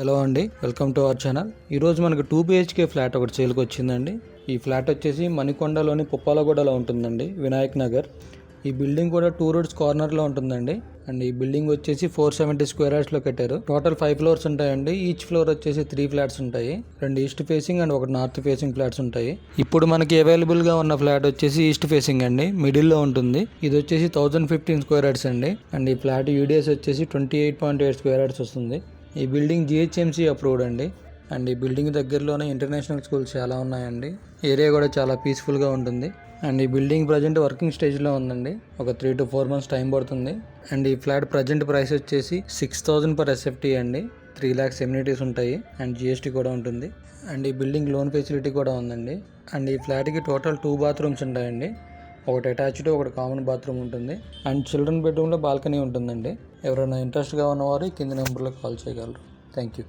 Hello అండి, welcome to our channel. ఈరోజు మనకు 2 BHK ఫ్లాట్ ఒకటి సేల్కి వచ్చిందండి. ఈ ఫ్లాట్ వచ్చేసి మణికొండలోని పుప్పాలగూడలో ఉంటుందండి, వినాయక్ నగర్. ఈ బిల్డింగ్ కూడా 2 రోడ్స్ కార్నర్లో ఉంటుందండి. అండ్ ఈ బిల్డింగ్ వచ్చేసి 470 స్క్వేర్ యార్డ్స్లో కట్టారు. టోటల్ 5 ఫ్లోర్స్ ఉంటాయండి. ఈచ్ ఫ్లోర్ వచ్చేసి 3 ఫ్లాట్స్ ఉంటాయి. 2 east facing and 1 north facing flats ఉంటాయి. ఇప్పుడు మనకి అవైలబుల్గా ఉన్న ఫ్లాట్ వచ్చేసి ఈస్ట్ ఫేసింగ్ అండి, మిడిల్లో ఉంటుంది. ఇది వచ్చేసి 1015 స్క్వేర్ యార్డ్స్ అండి. అండ్ ఈ ఫ్లాట్ యూడిఎస్ వచ్చేసి 28.8 స్క్వేర్ యార్డ్స్ వస్తుంది. ఈ బిల్డింగ్ GHMC అప్రూవ్డ్ అండి. అండ్ ఈ బిల్డింగ్ దగ్గరలోనే ఇంటర్నేషనల్ స్కూల్స్ చాలా ఉన్నాయండి. ఏరియా కూడా చాలా పీస్ఫుల్గా ఉంటుంది. అండ్ ఈ బిల్డింగ్ ప్రజెంట్ వర్కింగ్ స్టేజ్లో ఉందండి. ఒక 3 to 4 months టైం పడుతుంది. అండ్ ఈ ఫ్లాట్ ప్రజెంట్ ప్రైస్ వచ్చేసి 6,000 per SFT అండి. 3 lakhs ఎమ్యూనిటీస్ ఉంటాయి అండ్ GST కూడా ఉంటుంది. అండ్ ఈ బిల్డింగ్ లోన్ ఫెసిలిటీ కూడా ఉందండి. అండ్ ఈ ఫ్లాట్కి టోటల్ 2 bathrooms ఉంటాయండి. ఒకటి అటాచ్డ్, ఒకటి కామన్ బాత్రూమ్ ఉంటుంది. అండ్ చిల్డ్రన్ బెడ్రూమ్లో బాల్కనీ ఉంటుందండి. ఎవరైనా ఇంట్రెస్ట్గా ఉన్నవారు కింద నెంబర్లో కాల్ చేయగలరు. Thank you.